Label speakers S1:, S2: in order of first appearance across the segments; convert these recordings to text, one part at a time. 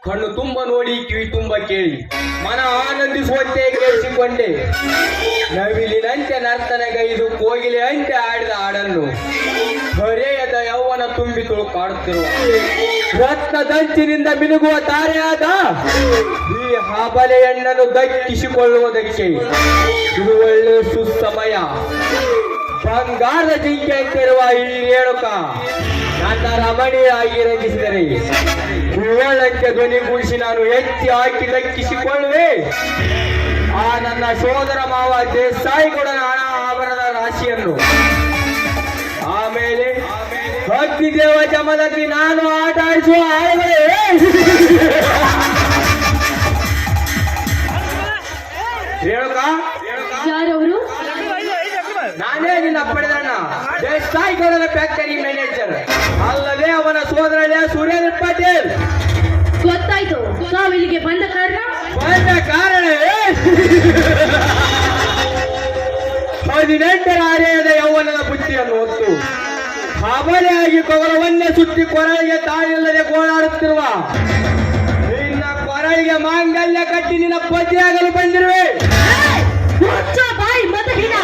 S1: ಕಣ್ಣು ತುಂಬ ನೋಡಿ ಕಿವಿ ತುಂಬ ಕೇಳಿ ಮನ ಆನಂದಿಸುವಂತೆ ಕೇಳಿಸಿಕೊಂಡೆ. ನವಿಲಿನಂತೆ ನರ್ತನಗೈದು ಕೋಗಿಲೆ ಅಂತೆ ಆಡಿದ ಹಾಡನ್ನು ಹೊರೆಯದ ಯೌವನ ತುಂಬಿ ತುಳುಕಾಡುತ್ತಿರುವ ರತ್ನದಂಚಿನಿಂದ ಮಿನುಗುವ ತಾರೆಯಾದ ಈ ಹಾಬಲೆಯಣ್ಣನ್ನು ದಕ್ಕಿಸಿಕೊಳ್ಳುವುದಕ್ಕೆ ಇದು ಒಳ್ಳೆ ಸುಸಮಯ. ಬಂಗಾರದ ಜಿಂಕೆ ಅಂತಿರುವ ಈ ರೇಣುಕ ನನ್ನ ರಮಣೀಯಾಗಿ ರಂಜಿಸಿದರೆ ಹೂವಳಕ್ಕೆ ಧ್ವನಿಗೂಡಿಸಿ ನಾನು ಎತ್ತಿ ಹಾಕಿ ದಕ್ಕಿಸಿಕೊಳ್ಳುವೆ ಆ ನನ್ನ ಸೋದರ ಮಾವ ದೇಸಾಯಿಗೌಡನ ಹಣ ಆಭರಣದ ರಾಶಿಯನ್ನು. ಆಮೇಲೆ ಅಗ್ನಿದೇವ ಜಮದಲ್ಲಿ ನಾನು ಆಟ ಆಡಿಸುವ ಆಳುಗಳೇ. ರೇಣುಕ,
S2: ಯಾರವರು?
S1: ನಾನೇ ನಿನ್ನ ಪಡೆದಣ್ಣ ದೇಸಾಯಿಗೌಡನ ಫ್ಯಾಕ್ಟರಿ ಮ್ಯಾನೇಜರ್, ಅಲ್ಲದೆ ಅವನ ಸೋದರಳಿಯ ಸುರೇಂದ್ರ ಪಾಟೀಲ್.
S2: ಗೊತ್ತಾಯ್ತು. ತಾವಿಲ್ಲಿಗೆ ಬಂದ ಕಾರಣ
S1: 18ರ ಹರೆಯದ ಯೌವನದ ಬುದ್ಧಿಯನ್ನು ಹೊತ್ತು ಹಬಲೆಯಾಗಿ ಕೊಗಲವನ್ನೇ ಸುತ್ತಿ ಕೊರಳಿಗೆ ತಾಯಿಲ್ಲದೆ ಗೋಳಾಡುತ್ತಿರುವ ನಿನ್ನ ಕೊರಳಿಗೆ ಮಾಂಗಲ್ಯ ಕಟ್ಟಿ ನಿನ್ನ ಪತಿಯಾಗಲು ಬಂದಿರುವೆ.
S2: ಬಾಯಿ ಮತಹೀನ.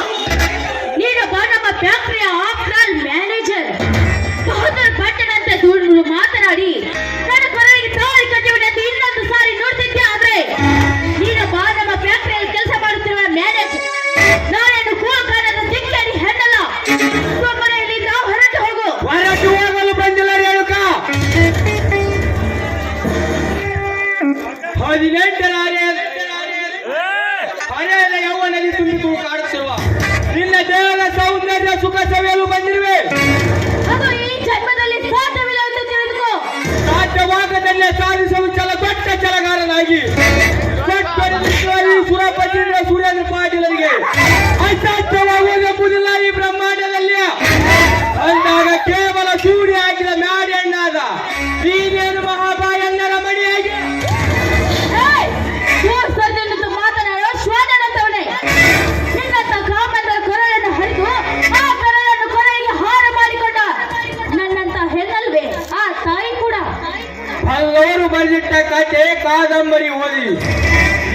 S2: ನೀನು ನಮ್ಮ ಫ್ಯಾಕ್ಟರಿಯ ಆಫ್ಟರ್ ಮ್ಯಾನೇಜರ್ ಸಹೋದರ ಪಟ್ಟಣಂತೆ ದೂರು ಮಾತನಾಡಿ ನನ್ನ ಕೊರಳಿಗೆ ತಾಳಿ ಕಟ್ಟಿಬಿಟ್ಟು ಇನ್ನೊಂದು ಸಾರಿ ನೋಡ್ತಿದ್ದೆ. ಆದ್ರೆ ನೀನು ನಮ್ಮ ಫ್ಯಾಕ್ಟರಿಯಲ್ಲಿ ಕೆಲಸ ಮಾಡುತ್ತಿರುವ ಮ್ಯಾನೇಜರ್. ನಾನೇನು ಕೂಗಾನದ ದಿಕ್ಕಡಿ ಹೆಣ್ಣಲ್ಲ. ಇಲ್ಲಿಂದ ಹೊರಟು ಹೋಗು.
S1: ಹೊರಟು ಹೋಗಲು ಬಂದಿಲ್ಲ ರೇಣುಕ. 18ರ ಹರೆಯದ ಯೌವನಲ್ಲಿ ತುಂಬಿ ತುಳುಕಾಡುತ್ತಿರುವ ನಿನ್ನ ದೇಹದ ಸೌಂದರ್ಯ ಸುಖ ಸವಿಯಲು ಬಂದಿರುವೆ.
S2: ಅದು ಈ ಜನ್ಮದಲ್ಲಿ ಸಾಧ್ಯವಿಲ್ಲ ಎಂದು ತಿಳಿದುಕೋ.
S1: ಸಾಧ್ಯವಾಗದನ್ನೇ ಸಾಧಿಸಲು ದೊಡ್ಡ ಛಲಗಾರನಾಗಿ ಸುರಪತಿಯಿಂದ ಸುರೇಂದ್ರ ಪಾಟೀಲರಿಗೆ ಅಸಾಧ್ಯವಾಗುವುದೆಂಬುದಿಲ್ಲ ಈ ಬ್ರಹ್ಮಾಂಡದಲ್ಲಿ. ಅಂದಾಗ ಕೇವಲ ಸೂಡಿ ಹಾಕಿದ ಮ್ಯಾಡಿ ಅಣ್ಣಾದ ನೀನೇನು ಮಹಾಬಾಯಣ್ಣರ ಮಣಿಯಾಗಿ
S2: ಮಾತನಾಡೋ ಶ್ವಾನಂತವನೇ. ನಿನ್ನಂತ ಕಾಮದ ಕೊರಳನ್ನು ಹರಿದು ಆ ಕೊರಳನ್ನು ಕೊರಳಿಗೆ ಹಾರ ಮಾಡಿಕೊಂಡ ನನ್ನಂತ ಹೆಣ್ಣಲ್ವೇ ಆ ತಾಯಿ ಕೂಡ.
S1: ಹಲವರು ಬರೆದಿಟ್ಟ ಕಥೆ ಕಾದಂಬರಿ ಓದಿ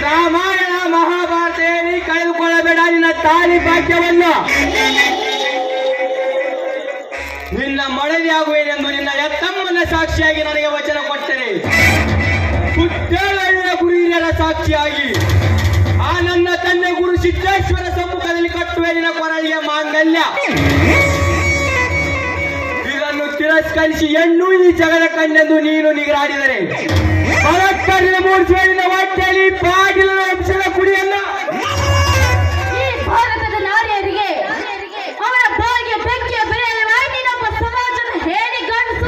S1: ರಾಮಾಯಣ ಮಹಾಭಾರತ ಹೇಳಿ ಕಳೆದುಕೊಳ್ಳಬೇಡ ನಿನ್ನ ತಾಯಿ ಭಾಗ್ಯವನ್ನು. ನಿನ್ನ ಮಡದಿಯಾಗುವೇನೆಂದು ನಿನ್ನ ಎತ್ತಮ್ಮನ ಸಾಕ್ಷಿಯಾಗಿ ನನಗೆ ವಚನ ಕೊಟ್ಟರೆ ಸುತ್ತೇಳಿನ ಗುರು ಹಿರಿಯರ ಸಾಕ್ಷಿಯಾಗಿ ಆ ನನ್ನ ತಂದೆ ಗುರು ಸಿದ್ದೇಶ್ವರ ಸಮ್ಮುಖದಲ್ಲಿ ಕಟ್ಟುವೆ ನಿನ್ನ ಕೊರಳಿಗೆ ಮಾಂಗಲ್ಯ. ಇದನ್ನು ತಿರಸ್ಕರಿಸಿ ಹೆಣ್ಣು ಈ ಜಗದ ಕಣ್ಣೆಂದು ನೀನು ನಿಗರಾಡಿದರೆ ಪರಸ್ಪರ ಮೂಡಿಸುವ ನಿನ್ನ ಹೊಟ್ಟೆಯಲ್ಲಿ ಬಾಗಿಲ ವಂಶದ ಕುಡಿಯಲ್ಲ.
S2: ಈ ಭಾರತದ ನಾರಿಯರಿಗೆ ಅವರ ಬಾಯಿಗೆ ಬೆಂಕಿಯ ಬೆಲೆಯಲ್ಲಿ ನಮ್ಮ ಸಮಾಜದ ಹೇಳಿ ಗಂಡಸು.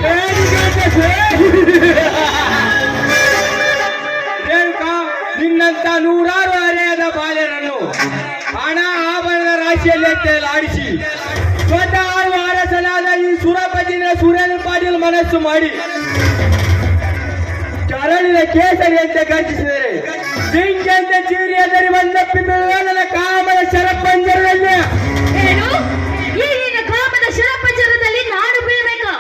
S1: ನಿನ್ನಂತ ನೂರಾರು ಹರೆಯದ ಬಾಲ್ಯರನ್ನು ಹಣ ಆಭರಣದ ರಾಶಿಯಲ್ಲಿ ಆಡಿಸಿ ದೊಡ್ಡ ಆಳುವ ಅರಸನಾದ ಈ ಸುರಪತಿನ ಸುರೇಂದ್ರ ಪಾಟೀಲ್ ಮನಸ್ಸು ಮಾಡಿ ಕರಳಿನ ಕೇಸರಿಯಂತೆ ಗರ್ಜಿಸಿದರೆ ಜಿಂಕೆಯಂತೆ ಚೀರಿ ಎದರಿ ಬಂದಪ್ಪಿ ಬೀಳುವ ನನ್ನ ಕಾಮದ ಶರಪಂಜರದಲ್ಲಿ.
S2: ಏನು? ಈ ನಿನ್ನ ಕಾಮದ ಶರಪಂಜರದಲ್ಲಿ ನಾನು ಬೀಳಬೇಕಾ?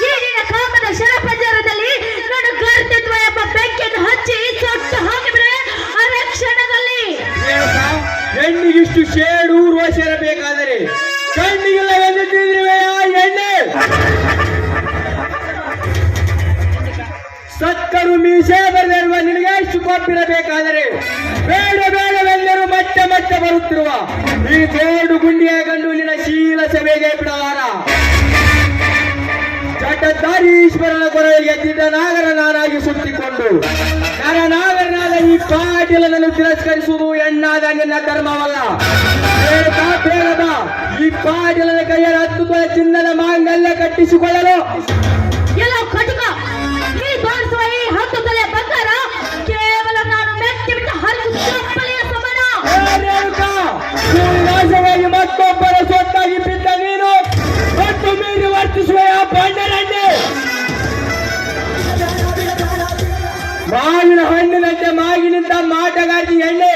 S2: ಈ ನಿನ್ನ ಕಾಮದ ಶರಪಂಜರದಲ್ಲಿ ನಾನು ಗರ್ತಿತ್ವ ಎಂಬ ಬೆಂಕಿಯನ್ನು ಹಚ್ಚಿ ಸೊಟ್ಟು ಹಾಕಿಬಿಡುವೆ ಅರೆ ಕ್ಷಣದಲ್ಲಿ.
S1: ಹೆಣ್ಣಿಗಿಷ್ಟು ಶೇಡು ರೋಷ ಇರಬೇಕಾದರೆ ಕಣ್ಣಿಗಿಲ್ಲ ಎಂದು ತಿಳಿದಿರುವೆ ಆ ಎಣ್ಣೆ. ಸತ್ತರು ಮೀಸೆ ಬರೆದಿರುವ ನಿನಗೆ ಎಷ್ಟು ಕೊಪ್ಪಿರಬೇಕಾದರೆ ಬೇಡ ಬೇಡವೆಲ್ಲರೂ ಮತ್ತೆ ಮತ್ತೆ ಬರುತ್ತಿರುವ ಈ ತೋಡು ಗುಂಡಿಯ ಗಂಡು ನಿನ್ನ ಶೀಲ ಸಭೆಗೆ ಬಿಡಲಾರ. ಜಟಧಾರೀಶ್ವರನ ಕೊರಳಿಗೆ ಎದ್ದಿದ್ದ ನಾಗರ ನಾನಾಗಿ ಸುತ್ತಿಕೊಂಡು ನರನಾಗರನಾದ ಈ ಪಾಟೀಲನನ್ನು ತಿರಸ್ಕರಿಸುವುದು ಹೆಣ್ಣಾದ ನಿನ್ನ ಧರ್ಮವಲ್ಲ. ಬೇಡ ಈ ಪಾಟೀಲನ ಕೈಯಲ್ಲಿ 10 ತೊಲೆ ಚಿನ್ನದ ಮಾಂಗಲ್ಯ ಕಟ್ಟಿಸಿಕೊಳ್ಳಲು
S2: ಎಲ್ಲ ಕಟುಕ. ನೀ ತೋರಿಸುವ ಈ 10 ತೊಲೆ ಬಂಗಾರ ಕೇವಲ ನಾನು ಮೆಟ್ಟಿ ಬಿಟ್ಟ ಹಲ್ಲು ಚಪ್ಪಲಿಯ ಸಮಾನ.
S1: ನಾಶವಾಗಿ ಮತ್ತೊಬ್ಬರ ಸೊತ್ತಾಗಿ ಬಿದ್ದ ನೀನು ಮತ್ತು ಮೀರಿ ವರ್ತಿಸುವ ಬಂಡರಣ್ಣೆ. ಮಾವಿನ ಹಣ್ಣಿನಂತೆ ಮಾಗಿನಿಂದ ಮಾಟಗಾರ್ತಿ ಎಣ್ಣೆ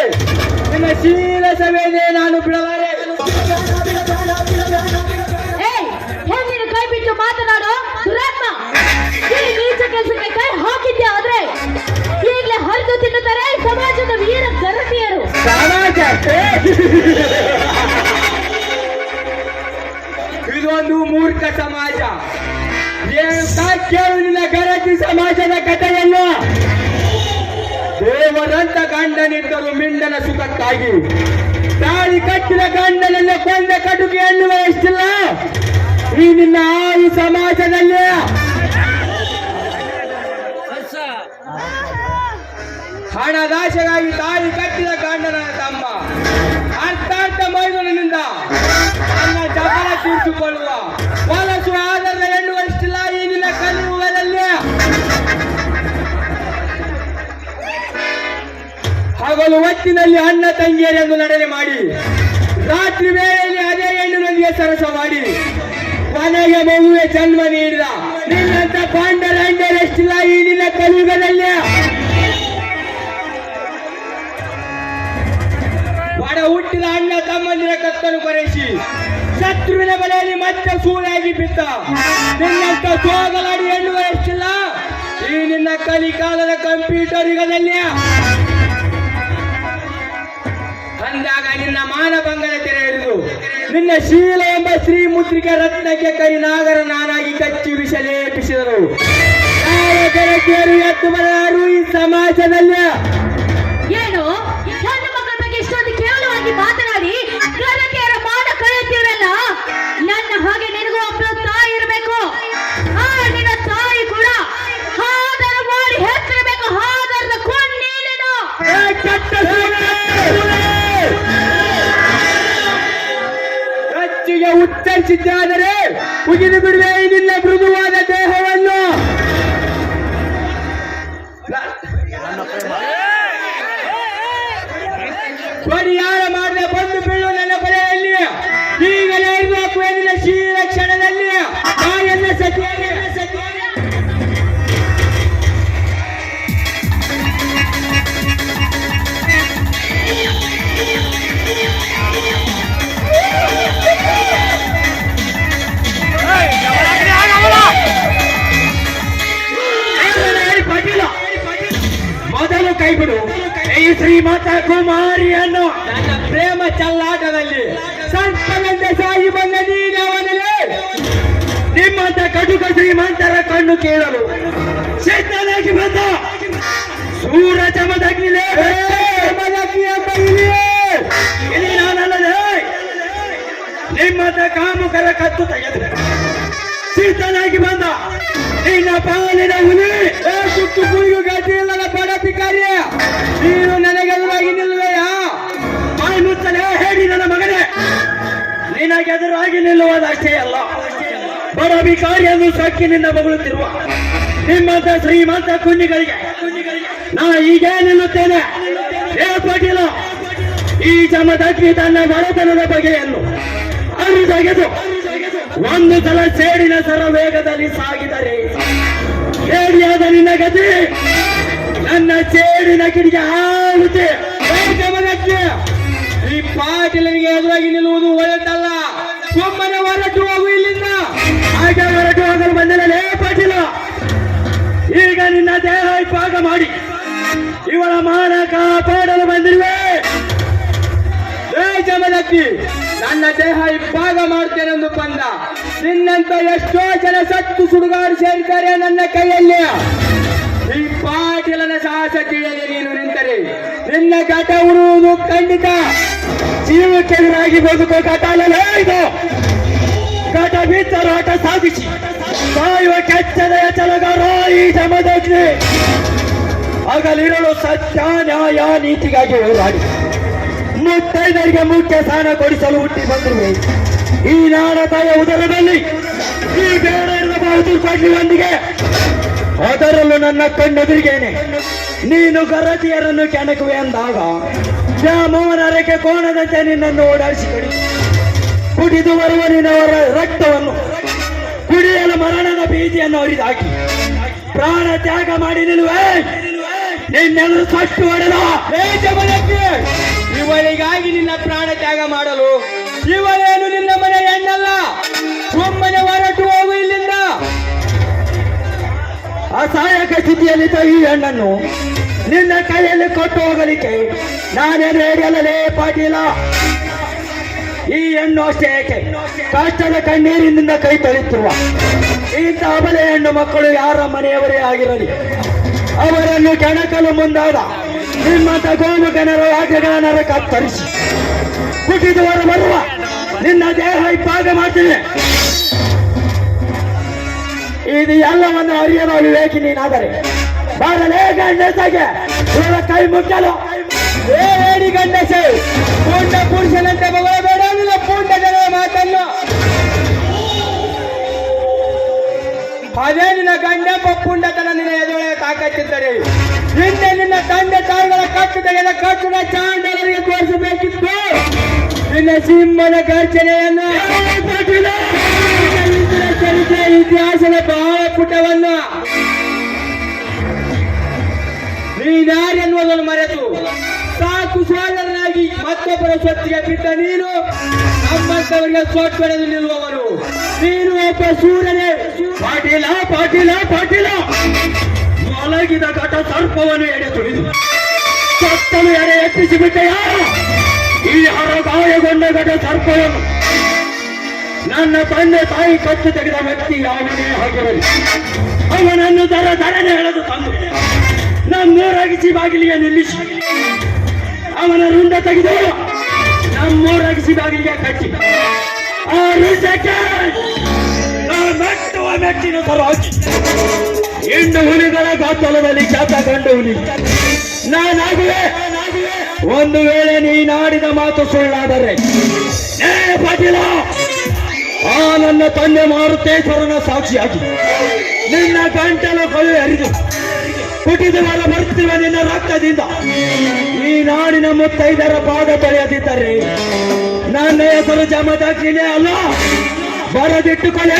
S1: ನಿನ್ನ ಶೀಲ ಸಭೆಯೇ ನಾನು ಬಿಡಲಾರೆ.
S2: ಹೆಣ್ಣಿನ ಕೈ ಬಿಟ್ಟು ಮಾತನಾಡೋ ದುರಾತ್ಮ. ಈ ನೀಚ ಕೆಲಸಕ್ಕೆ ಕೈ ಹಾಕಿದ್ದೆ ಆದ್ರೆ
S1: ಜಾತಿ ಸಮಾಜದ ಕಥೆಯನ್ನು ದೇವರಂತ ಗಂಡನಿದ್ದರು ಮಿಂಡನ ಸುಖಕ್ಕಾಗಿ ತಾಳಿ ಕಟ್ಟಿದ ಗಂಡನನ್ನು ಕೊಂದ ಕಟುಕಿ ಎನ್ನುವ ಎಷ್ಟಿಲ್ಲ ಈ ನಿನ್ನ ಆರು ಸಮಾಜದಲ್ಲಿ. ಹಣದಾಶೆಗಾಗಿ ತಾಳಿ ಕಟ್ಟಿದ ಗಂಡನ ತಮ್ಮ ಅರ್ಥಾರ್ಥ ಮೈದುನಿಂದ ತನ್ನ ಜಗಳ ತೀರಿಸಿಕೊಳ್ಳುವ ಹೊಲಸು ಆಧಾರದ ಎನ್ನುವಷ್ಟಿಲ್ಲ ಈ ನಿನ್ನ ಕಲಿಯುಗದಲ್ಲಿ. ಹಗಲು ಹೊತ್ತಿನಲ್ಲಿ ಅಣ್ಣ ತಂಗಿಯರೆಂದು ನಡೆನೆ ಮಾಡಿ ರಾತ್ರಿ ವೇಳೆಯಲ್ಲಿ ಅದೇ ಹೆಣ್ಣಿನೊಂದಿಗೆ ಸರಸ ಮಾಡಿ ಕೊನೆಗೆ ಮಗುವೆ ಜನ್ಮ ನೀಡಿದ ನಿನ್ನಂತ ಪಾಂಡರಂಡರೆಷ್ಟಿಲ್ಲ ಈ ನಿನ್ನ ಕಲಿಯುಗದಲ್ಲಿ. ಒಡ ಹುಟ್ಟಿದ ಅಣ್ಣ ತಮ್ಮಂದಿರ ಕತ್ತನ್ನು ಕೊರೆಸಿ ಶತ್ರುವಿನ ಬಲೆಯಲ್ಲಿ ಮತ್ತೆ ಸೂರಾಗಿ ಬಿದ್ದ ನಿನ್ನಂತ ಸೋಗಲಾಡಿ ಎನ್ನುವ ಎಷ್ಟಿಲ್ಲ ಈ ನಿನ್ನ ಕಲಿಕಾಲದ ಕಂಪ್ಯೂಟರ್ ಯುಗದಲ್ಲಿ. ಅಂದಾಗ ನಿನ್ನ ಮಾನಭಂಗದ ತೆರೆ ಹಿಡಿದು ನಿನ್ನ ಶೀಲ ಎಂಬ ಶ್ರೀ ಮುದ್ರಿಕೆ ರತ್ನಕ್ಕೆ ಕೈ ನಾಗರ ನಾನಾಗಿ ಕಚ್ಚಿ ವಿಷಲೇಪಿಸಿದರು. ಯಾವ ಗೆಳತಿಯರು ಎತ್ತು ಬರಲಾರು ಈ ಸಮಾಜದಲ್ಲಿ.
S2: ಏನು ನನ್ನ ಮಕ್ಕಳ ಬಗ್ಗೆ ಇಷ್ಟೊಂದು ಕೇವಲವಾಗಿ ಮಾತನಾಡಿ ಗೆಳತಿಯರ ಮಾನ ಕಳೆಯುತ್ತೀರಲ್ಲ. ನನ್ನ ಹಾಗೆ ನಿನಗೂ ಒಬ್ಬಳು ತಾಯಿ ಇರಬೇಕು. ನಿನ್ನ ತಾಯಿ ಕೂಡ ಹಾದರ ಮಾಡಿ ಹೆಸರಿರಬೇಕು. ಹಾದರದ ಕೊಂಡೇನೇನು
S1: ಕಚ್ಚಿಗೆ ಉತ್ತರಿಸಿದ್ದಾದರೆ ಉಗಿದು ಬಿಡುವೆ ನಿನ್ನ ಮೃದುವಾದ ದೇಹವನ್ನು. ಪರಿಹಾರ ಮಾಡದೆ ಬಂದು ಬೀಳು ನನ್ನ ಬಲೆಯಲ್ಲಿ ಈಗಲೇ ಇರಬೇಕು ನಿನ್ನ ಶೀಲ ಕ್ಷಣದಲ್ಲಿ. ತಾಯನ್ನ ಸತ್ಯ ಮೊದಲು ಕೈ ಬಿಡು ಈ ಶ್ರೀಮಂತ ಕುಮಾರಿಯನ್ನು. ನನ್ನ ಪ್ರೇಮ ಚಲ್ಲಾಟದಲ್ಲಿ ಸಂಪದಂತೆ ಸಾಗಿ ಬಂದ ನೀನವನಲ್ಲಿ ನಿಮ್ಮಂತ ಕಟುಕ ಶ್ರೀಮಂತರ ಕಣ್ಣು ಕೇಳಲು ಸಿದ್ಧನಾಗಿ ಬಂದ ಸೂರ ಚಮದಗ್ನಿಲೇ ಇಲ್ಲಿ ನಾನಲ್ಲದೆ ನಿಮ್ಮಂತ ಕಾಮುಕರ ಕತ್ತು ತೆಗೆದು ಸಿದ್ಧನಾಗಿ ಬಂದ ನಿನ್ನ ಪಾಲಿನ ಹುಲಿ ಸುತ್ತು ಕುಳಿಯು ಗತಿಯಿಲ್ಲದ ಬಡ ಭಿಕಾರಿ. ನೀನು ನನಗೆದುರಾಗಿ ನಿಲ್ಲುವೆಯಾ? ಬಾಯಿ ಮುಚ್ಚಲೇ ಹೇಳಿ ನನ್ನ ಮಗನೇ. ನಿನಗೆದುರಾಗಿ ನಿಲ್ಲುವುದಷ್ಟೇ ಅಲ್ಲ, ಬಡ ಭಿಕಾರಿಯನ್ನು ಸಕ್ಕಿ ನಿನ್ನ ಮಗಳುತ್ತಿರುವ ನಿಮ್ಮಂತ ಶ್ರೀಮಂತ ಕುಂಡಿಗಳಿಗೆ ನಾ ಹೀಗೆ ನಿಲ್ಲುತ್ತೇನೆ. ಏ ಪಾಟೀಲ, ಈ ಜಮದಗ್ನಿ ತನ್ನ ಬಡತನದ ಬಗೆಯನ್ನು ಅರಿದಗೆದು ಒಂದು ಸಲ ಸೇಡಿನ ಸರ ವೇಗದಲ್ಲಿ ಸಾಗಿದರೆ ಸೇಡಿಯಾದ ನಿನ್ನ ಗತಿ ನನ್ನ ಸೇಡಿನ ಕಿಡಿಗೆ ಆಗುತ್ತೆ. ಈ ಪಾಟೀಲನಿಗೆ ಎದುರಾಗಿ ನಿಲ್ಲುವುದು ಒಳ್ಳೆದಲ್ಲ. ಒಮ್ಮನೆ ಹೊರಟು ಹೋಗು ಇಲ್ಲಿಂದ. ಹಾಗೆ ಹೊರಟು ಹೋಗಲು ಬಂದಲೇ ಪಾಟೀಲ, ಈಗ ನಿನ್ನ ದೇಹ ಭಾಗ ಮಾಡಿ ಇವಳ ಮಾನ ಕಾಪಾಡಲು ಬಂದಿರುವೆ. ಜಮದತ್ತಿ, ನನ್ನ ದೇಹ ಇಬ್ಬಾಗ ಮಾಡ್ತೇನೆಂದು ಬಂದ ನಿನ್ನಂತ ಎಷ್ಟೋ ಜನ ಸತ್ತು ಸುಡುಗಾಡು ಸೇರಿದ್ದಾರೆ ನನ್ನ ಕೈಯಲ್ಲಿ. ಈ ಪಾಟೀಲನ ಸಾಹಸ ತಿಳಿಯದೆ ನೀನು ನಿಂತರೆ ನಿನ್ನ ಘಟ ಉರುವುದು ಖಂಡಿತ. ಜೀವಕ್ಕೆದುರಾಗಿ ಬದುಕೋ ಘಟ ಅಲ್ಲೇ ಇದು. ಘಟ ಬಿತ್ತರಾಟ ಸಾಧಿಸಿ ಸಾಯುವ ಕೆಚ್ಚನೆಯ ಚಲಗಾರ ಈ ಜಮದಗ್ನಿ. ಹಗಲಿರಲು ಸತ್ಯ ನ್ಯಾಯ ನೀತಿಗಾಗಿ ಹೋರಾಡಿ ಮುತ್ತೈದರಿಗೆ ಮುಖ್ಯ ಸ್ಥಾನ ಕೊಡಿಸಲು ಹುಟ್ಟಿ ಬಂದಿರುವೆ. ಈ ನಾಡತಾಯ ಉದರದಲ್ಲಿ ಈ ಬೇಡ ಇರಬಹುದು ಕೊಡ್ಲಿಯೊಂದಿಗೆ ಅದರಲ್ಲೂ ನನ್ನ ಕಣ್ಣೆದುರಿಗೇನೆ ನೀನು ಗರತಿಯರನ್ನು ಕೆಣಕುವೆ ಅಂದಾಗ ಜಾಮೋಹನ ಅರಕೆ ಕೋಣದಂತೆ ನಿನ್ನನ್ನು ಓಡಾಡಿಸಿಕೊಡಿ. ಕುಡಿದು ಬರುವ ನಿನ್ನವರ ರಕ್ತವನ್ನು ಕುಡಿಯಲು ಮರಣದ ಬೀದಿಯನ್ನು ಹರಿದಾಕಿ ಪ್ರಾಣ ತ್ಯಾಗ ಮಾಡಿ ನಿಲ್ಲುವೆ. ನಿನ್ನೆಲ್ಲರೂ ಸಟ್ಟು ಹೊಡೆದ ಇವಳಿಗಾಗಿ ನಿನ್ನ ಪ್ರಾಣ ತ್ಯಾಗ ಮಾಡಲು ಇವಳೇನು ನಿನ್ನ ಮನೆ ಹೆಣ್ಣಲ್ಲ. ಒಮ್ಮನೆ ಹೊರಟು ಹೋಗು ಇಲ್ಲಿಂದ. ಅಸಹಾಯಕ ಸ್ಥಿತಿಯಲ್ಲಿದ್ದ ಈ ಹೆಣ್ಣನ್ನು ನಿನ್ನ ಕೈಯಲ್ಲಿ ಕೊಟ್ಟು ಹೋಗಲಿಕ್ಕೆ ನಾನೇನು ಹೇಳಿಯಲ್ಲೇ ಪಾಟೀಲ. ಈ ಹೆಣ್ಣು ಅಷ್ಟೇ ಏಕೆ ಕಷ್ಟದ ಕಣ್ಣೀರಿನಿಂದ ಕೈ ತೊಳೆಯುತ್ತಿರುವ
S3: ಇಂಥ ಅಬಲೆ ಹೆಣ್ಣು ಮಕ್ಕಳು ಯಾರ ಮನೆಯವರೇ ಆಗಿರಲಿ, ಅವರನ್ನು ಕೆಣಕಲು ಮುಂದಾದ ನಿಮ್ಮಂತ ಗೋಮುಖನರ ಯಾಕೆಗಾನರ ಕತ್ತರಿಸಿ ಕುಟಿದವರು ಬರುವ ನಿನ್ನ ದೇಹ ಇಪ್ಪಾಗ ಮಾಡ್ತೀನಿ. ಇದು ಎಲ್ಲವನ್ನು ಅರಿಯದ ವಿವೇಕಿ ನೀನಾದರೆ ಬಾರಲೇ ಗಂಡಸಗೆ ಇವರ ಕೈ ಮುಟ್ಟಲು.
S1: ಏಡಿ ಗಂಡಸೆ, ಪುಂಡ ಪುರುಷನಂತೆ ಮಗಳಬೇಡ, ನಿನ್ನ ಪುಂಡ ಜನರ ಮಾತನ್ನು. ಅದೇ ನಿನ್ನ ಗಂಡಪ್ಪ ಪುಂಡತನ ನಿನ್ನ ಎದುರೇ ತಾಕತ್ತಿದ್ದರೆ ಹಿಂದೆ ನಿನ್ನ ತಂದೆ ತಾಯಿಗಳ ಕಟ್ಟು ತೆಗೆದ ಕಟ್ಟುನ ಚಾಂಡಲರಿಗೆ ತೋರಿಸಬೇಕಿತ್ತು ನಿನ್ನ ಸಿಂಹನ ಗರ್ಜನೆಯನ್ನು. ಚರಿತ್ರೆ ಇತಿಹಾಸದ ಬಹಳ ಪುಟವನ್ನು ನೀನಾರೆನ್ನುವುದನ್ನು ಮರೆತು ಸಾಕು ಸೋದರನಾಗಿ ಮತ್ತೊಬ್ಬರ ಸ್ವತ್ತಿಗೆ ಬಿದ್ದ ನೀನು ನಮ್ಮಂತವರಿಗೆ ಸೊಟ್ಟೊಡೆದು ನಿಲ್ಲುವವರು. ನೀನು ಒಬ್ಬ ಸೂರ್ಯನೇ.
S3: ಪಾಟೀಲ ಪಾಟೀಲ ಪಾಟೀಲ, ಮಲಗಿದ ಘಟ ಸರ್ಪವನ್ನು ಎಡೆ ತುಳಿದು ಸತ್ತಲು ಎಡೆ ಎಪ್ಪಿಸಿಬಿಟ್ಟೆಯ. ಈ ಗಾಯಗೊಂಡ ಘಟ ಸರ್ಪವನ್ನು ನನ್ನ ತಂದೆ ತಾಯಿ ಕತ್ತು ತೆಗೆದ ವ್ಯಕ್ತಿ ಯಾವನೇ ಆಗಿರಲಿ, ಅವನನ್ನು ದರನೆ ಎಳೆದು ತಂದು ನಮ್ಮೂರಗಿಸಿ ಬಾಗಿಲಿಗೆ ನಿಲ್ಲಿಸಿ ಅವನ ರುಂಡ ತೆಗೆದು ನಮ್ಮೂರಗಿಸಿ ಬಾಗಿಲಿಗೆ ಕಟ್ಟಿ ಆ ರುಂಡಕ್ಕೆ ಮೆಟ್ಟುವ ಮೆಟ್ಟಿನ ಸರವಾಗಿ ಹೆಣ್ಣು ಹುಲಿಗಳ ಗಾತಲದಲ್ಲಿ ಖ್ಯಾತ ಗಂಡು ಹುಲಿ ನಾನಾಗುವೆ. ಒಂದು ವೇಳೆ ನೀನಾಡಿದ ಮಾತು ಸುಳ್ಳಾದರೆ ಪಾಟೀಲ, ಆ ನನ್ನ ತಂದೆ ಮಾರುತೇಶ್ವರನ ಸಾಕ್ಷಿಯಾಗಿ ನಿನ್ನ ಗಂಟಲ ಕೊಲೆ ಹರಿದು ಕುಟಿದವರ ಬರ್ತಿರುವ ನಿನ್ನ ರಕ್ತದಿಂದ ಈ ನಾಡಿನ ಮುತ್ತೈದರ ಪಾದ ತೊಳೆಯದಿದ್ದರೆ ನನ್ನ ಹೆಸರು ಜಮದಗ್ನಿನೇ ಅಲ್ಲ, ಬರದಿಟ್ಟುಕೊಳ್ಳೆ.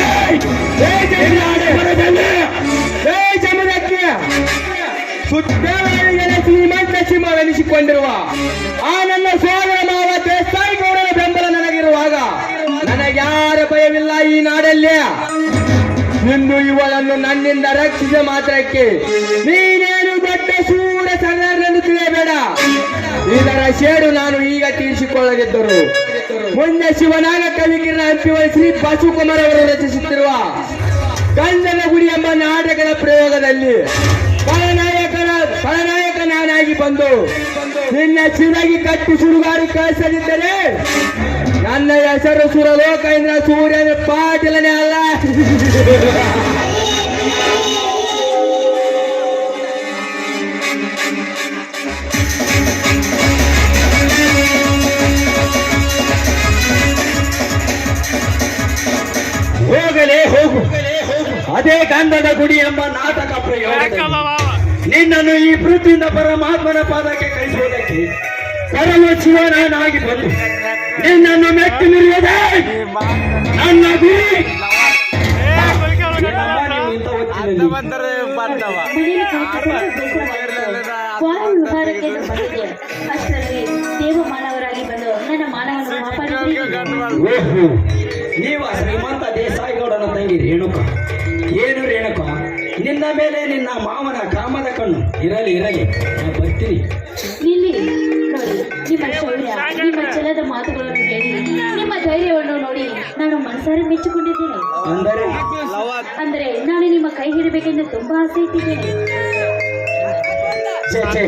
S1: ಜಮದಗ್ನಿ ಸುತ್ತವರಿಗೆ ಶ್ರೀಮಂತ ಸಿಂಹವೆನಿಸಿಕೊಂಡಿರುವ ಆ ನನ್ನ ಸೋದರ ಮಾವ ದೇಸಾಯಿ ಗೌಡನ ಬೆಂಬಲ ನನಗಿರುವಾಗ ನನಗ್ಯಾರ ಭಯವಿಲ್ಲ ಈ ನಾಡಲ್ಲಿ. ಇಂದು ಇವಳನ್ನು ನನ್ನಿಂದ ರಕ್ಷಿಸ ಮಾತ್ರಕ್ಕೆ ನೀನೇನು ದೊಡ್ಡ ಸೂರ ಸರ್ದಾರನೆಂದು ತಿಳಿಯಬೇಡ. ಇದರ ಸೇಡು ನಾನು ಈಗ ತೀರಿಸಿಕೊಳ್ಳದಿದ್ದರು ಮುಂದೆ ಶಿವನಾಗ ಕವಿಕಿರಣ ಹಂಪಿವಳಿ ಶ್ರೀ ಬಸವಕುಮಾರ್ ಅವರು ರಚಿಸುತ್ತಿರುವ ಗಂಧದ ಗುಡಿ ಎಂಬ ನಾಟಕದ ಪ್ರಯೋಗದಲ್ಲಿ ಖಳನಾಯಕ ನಾನಾಗಿ ಬಂದು ನಿನ್ನ ಚಿರಗಿ ಕಟ್ಟಿ ಸುಡುಗಾಡು ಕಳಿಸದಿದ್ದರೆ ನನ್ನ ಹೆಸರು ಸುರಲೋಕೇಂದ್ರ ಸೂರ್ಯನ ಪಾಟೀಲನೇ ಅಲ್ಲ.
S3: ಹೋಗಲೇ ಹೋಗು. ಅದೇ ಗಂಧದ ಗುಡಿ ಎಂಬ ನಾಟಕ ಪ್ರಯೋಗ ನಿನ್ನನ್ನು ಈ ಪೃಥ್ವಿಯಿಂದ ಪರಮಾತ್ಮನ ಪಾದಕ್ಕೆ ಕಳಿಸುವುದಕ್ಕೆ ಪರಮ ಶಿವನಾಗಿ ಬಂದು ನಿನ್ನನ್ನು ಮೆಟ್ಟಿ ಮಿರಿಯದೆ ನನ್ನ ಗುರಿ.
S2: ಅಷ್ಟರಲ್ಲಿ ದೇವ ಮಾನವರಾಗಿ ಬಂದು ನನ್ನ ಮಾನವನ್ನು ಕಾಪಾಡಿದ್ರಿ.
S3: ಓಹೋ, ನೀವ ಶ್ರೀಮಂತ ದೇಸಾಯಿಗೌಡನ ತಂಗಿ ರೇಣುಕ. ಏನು ರೇಣುಕ, ನಿನ್ನ ಮೇಲೆ ನಿನ್ನ ಮಾವನ ಕಾಮದ ಕಣ್ಣು ಇರಲಿ ಇರಲಿ, ನಾನು ಬರ್ತೀನಿ.
S2: ನಿಲ್ಲಿ ನೋಡಿ, ನಿಮ್ಮ ಶೌರ್ಯ, ನಿಮ್ಮ ಛಲದ ಮಾತುಗಳನ್ನು ಕೇಳಿ ನಿಮ್ಮ ಧೈರ್ಯವನ್ನು ನೋಡಿ ನಾನು ಮನಸಾರೆ ಮೆಚ್ಚಿಕೊಂಡಿದ್ದೇನೆ. ಅಂದರೆ ನಾನು ನಿಮ್ಮ ಕೈ ಹಿಡಬೇಕೆಂದು ತುಂಬಾ ಆಸೆ ಇಟ್ಟಿದ್ದೇನೆ.
S3: ಛೇ ಛೇ,